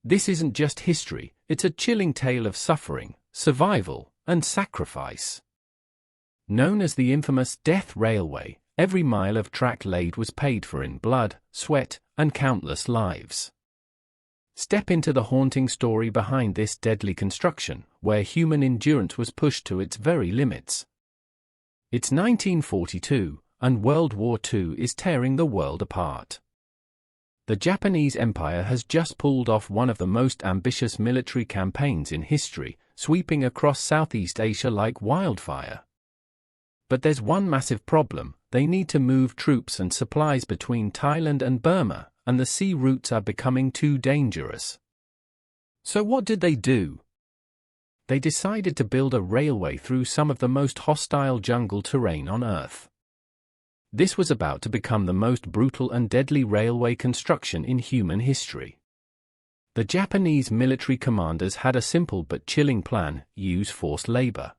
This isn't just history, it's a chilling tale of suffering, survival, and sacrifice. Known as the infamous Death Railway, every mile of track laid was paid for in blood, sweat, and countless lives. Step into the haunting story behind this deadly construction, where human endurance was pushed to its very limits. It's 1942, and World War II is tearing the world apart. The Japanese Empire has just pulled off one of the most ambitious military campaigns in history, sweeping across Southeast Asia like wildfire. But there's one massive problem: they need to move troops and supplies between Thailand and Burma, and the sea routes are becoming too dangerous. So what did they do? They decided to build a railway through some of the most hostile jungle terrain on Earth. This was about to become the most brutal and deadly railway construction in human history. The Japanese military commanders had a simple but chilling plan: use forced labor.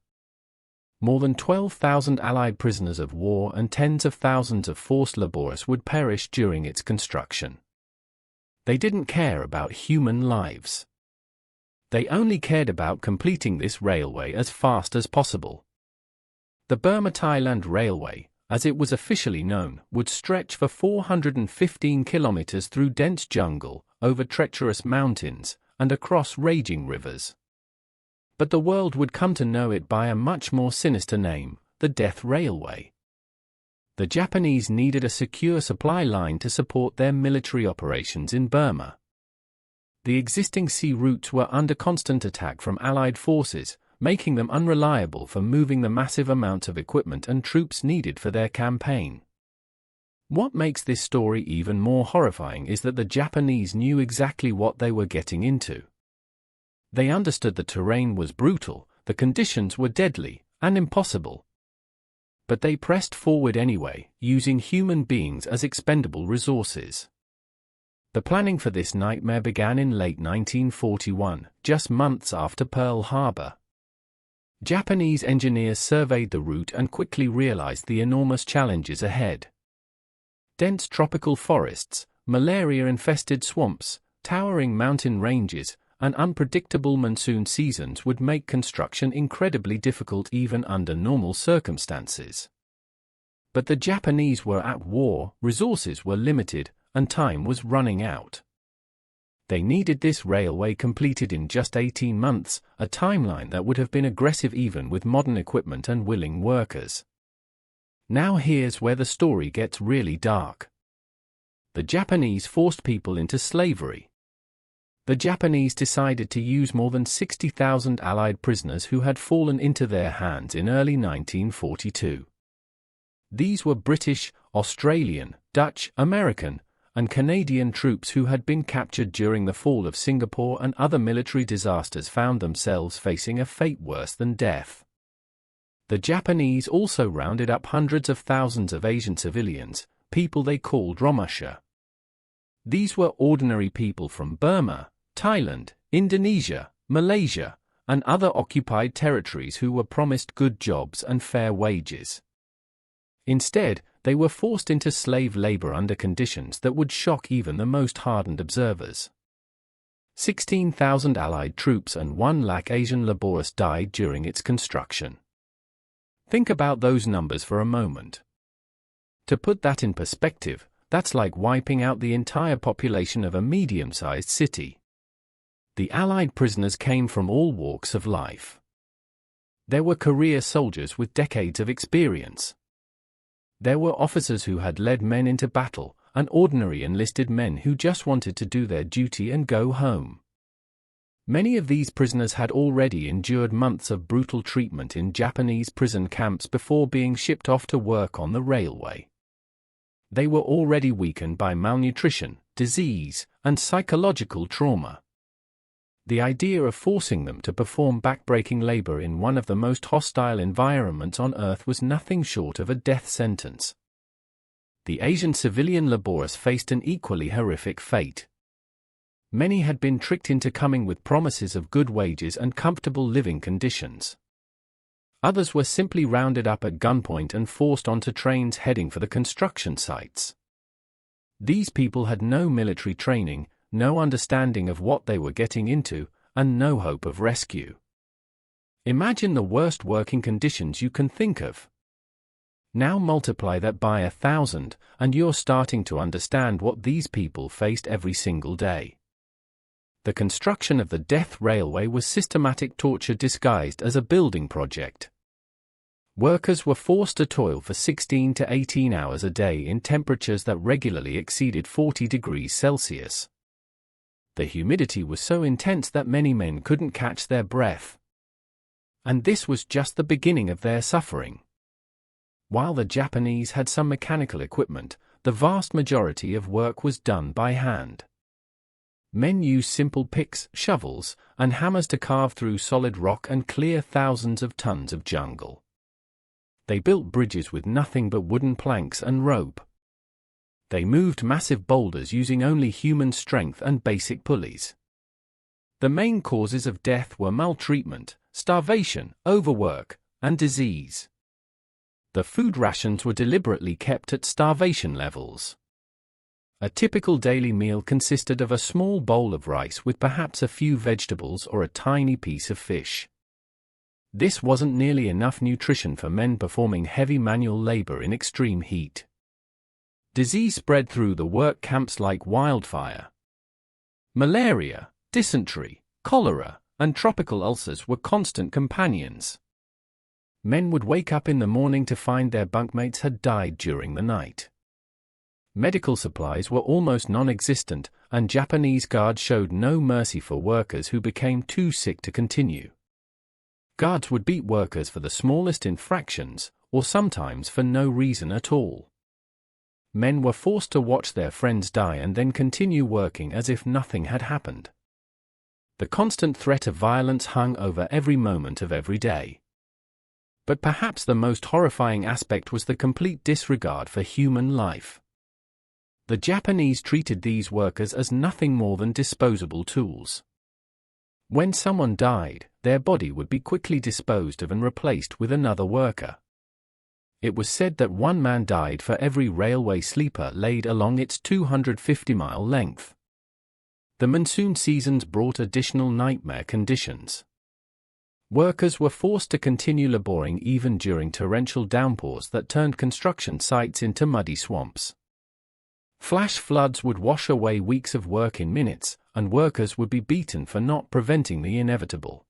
More than 12,000 Allied prisoners of war and tens of thousands of forced laborers would perish during its construction. They didn't care about human lives. They only cared about completing this railway as fast as possible. The Burma-Thailand Railway, as it was officially known, would stretch for 415 kilometers through dense jungle, over treacherous mountains, and across raging rivers. But the world would come to know it by a much more sinister name: the Death Railway. The Japanese needed a secure supply line to support their military operations in Burma. The existing sea routes were under constant attack from Allied forces, making them unreliable for moving the massive amounts of equipment and troops needed for their campaign. What makes this story even more horrifying is that the Japanese knew exactly what they were getting into. They understood the terrain was brutal, the conditions were deadly, and impossible. But they pressed forward anyway, using human beings as expendable resources. The planning for this nightmare began in late 1941, just months after Pearl Harbor. Japanese engineers surveyed the route and quickly realized the enormous challenges ahead. Dense tropical forests, malaria-infested swamps, towering mountain ranges, and unpredictable monsoon seasons would make construction incredibly difficult even under normal circumstances. But the Japanese were at war, resources were limited, and time was running out. They needed this railway completed in just 18 months, a timeline that would have been aggressive even with modern equipment and willing workers. Now here's where the story gets really dark. The Japanese forced people into slavery. The Japanese decided to use more than 60,000 Allied prisoners who had fallen into their hands in early 1942. These were British, Australian, Dutch, American, and Canadian troops who had been captured during the fall of Singapore and other military disasters found themselves facing a fate worse than death. The Japanese also rounded up hundreds of thousands of Asian civilians, people they called Romusha. These were ordinary people from Burma, Thailand, Indonesia, Malaysia, and other occupied territories who were promised good jobs and fair wages. Instead, they were forced into slave labor under conditions that would shock even the most hardened observers. 16,000 Allied troops and 1 lakh Asian laborers died during its construction. Think about those numbers for a moment. To put that in perspective, that's like wiping out the entire population of a medium-sized city. The Allied prisoners came from all walks of life. There were career soldiers with decades of experience. There were officers who had led men into battle, and ordinary enlisted men who just wanted to do their duty and go home. Many of these prisoners had already endured months of brutal treatment in Japanese prison camps before being shipped off to work on the railway. They were already weakened by malnutrition, disease, and psychological trauma. The idea of forcing them to perform backbreaking labor in one of the most hostile environments on Earth was nothing short of a death sentence. The Asian civilian laborers faced an equally horrific fate. Many had been tricked into coming with promises of good wages and comfortable living conditions. Others were simply rounded up at gunpoint and forced onto trains heading for the construction sites. These people had no military training, no understanding of what they were getting into, and no hope of rescue. Imagine the worst working conditions you can think of. Now multiply that by 1,000, and you're starting to understand what these people faced every single day. The construction of the Death Railway was systematic torture disguised as a building project. Workers were forced to toil for 16 to 18 hours a day in temperatures that regularly exceeded 40 degrees Celsius. The humidity was so intense that many men couldn't catch their breath. And this was just the beginning of their suffering. While the Japanese had some mechanical equipment, the vast majority of work was done by hand. Men used simple picks, shovels, and hammers to carve through solid rock and clear thousands of tons of jungle. They built bridges with nothing but wooden planks and rope. They moved massive boulders using only human strength and basic pulleys. The main causes of death were maltreatment, starvation, overwork, and disease. The food rations were deliberately kept at starvation levels. A typical daily meal consisted of a small bowl of rice with perhaps a few vegetables or a tiny piece of fish. This wasn't nearly enough nutrition for men performing heavy manual labor in extreme heat. Disease spread through the work camps like wildfire. Malaria, dysentery, cholera, and tropical ulcers were constant companions. Men would wake up in the morning to find their bunkmates had died during the night. Medical supplies were almost non-existent, and Japanese guards showed no mercy for workers who became too sick to continue. Guards would beat workers for the smallest infractions, or sometimes for no reason at all. Men were forced to watch their friends die and then continue working as if nothing had happened. The constant threat of violence hung over every moment of every day. But perhaps the most horrifying aspect was the complete disregard for human life. The Japanese treated these workers as nothing more than disposable tools. When someone died, their body would be quickly disposed of and replaced with another worker. It was said that one man died for every railway sleeper laid along its 250-mile length. The monsoon seasons brought additional nightmare conditions. Workers were forced to continue laboring even during torrential downpours that turned construction sites into muddy swamps. Flash floods would wash away weeks of work in minutes, and workers would be beaten for not preventing the inevitable.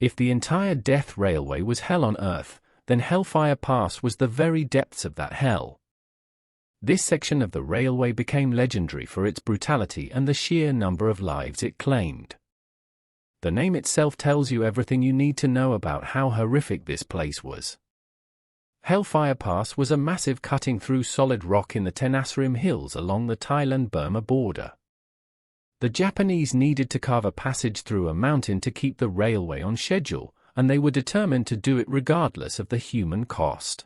If the entire Death Railway was hell on earth, then Hellfire Pass was the very depths of that hell. This section of the railway became legendary for its brutality and the sheer number of lives it claimed. The name itself tells you everything you need to know about how horrific this place was. Hellfire Pass was a massive cutting through solid rock in the Tenasserim Hills along the Thailand-Burma border. The Japanese needed to carve a passage through a mountain to keep the railway on schedule, and they were determined to do it regardless of the human cost.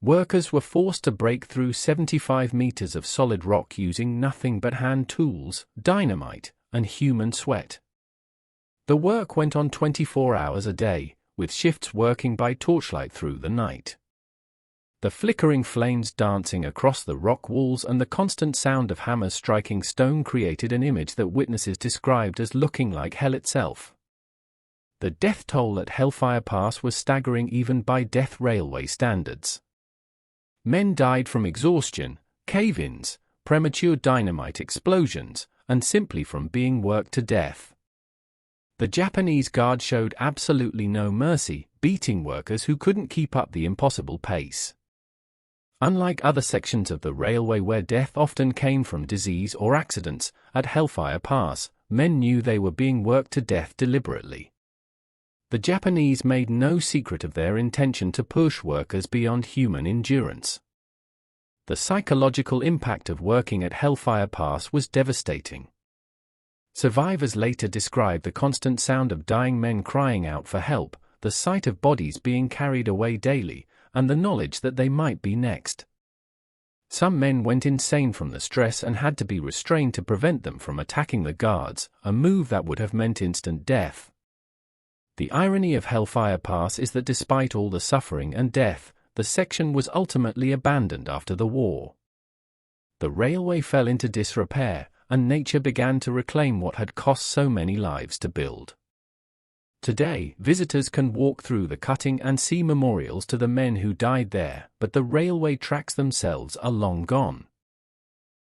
Workers were forced to break through 75 meters of solid rock using nothing but hand tools, dynamite, and human sweat. The work went on 24 hours a day, with shifts working by torchlight through the night. The flickering flames dancing across the rock walls and the constant sound of hammers striking stone created an image that witnesses described as looking like hell itself. The death toll at Hellfire Pass was staggering even by Death Railway standards. Men died from exhaustion, cave-ins, premature dynamite explosions, and simply from being worked to death. The Japanese guard showed absolutely no mercy, beating workers who couldn't keep up the impossible pace. Unlike other sections of the railway where death often came from disease or accidents, at Hellfire Pass, men knew they were being worked to death deliberately. The Japanese made no secret of their intention to push workers beyond human endurance. The psychological impact of working at Hellfire Pass was devastating. Survivors later described the constant sound of dying men crying out for help, the sight of bodies being carried away daily, and the knowledge that they might be next. Some men went insane from the stress and had to be restrained to prevent them from attacking the guards, a move that would have meant instant death. The irony of Hellfire Pass is that despite all the suffering and death, the section was ultimately abandoned after the war. The railway fell into disrepair, and nature began to reclaim what had cost so many lives to build. Today, visitors can walk through the cutting and see memorials to the men who died there, but the railway tracks themselves are long gone.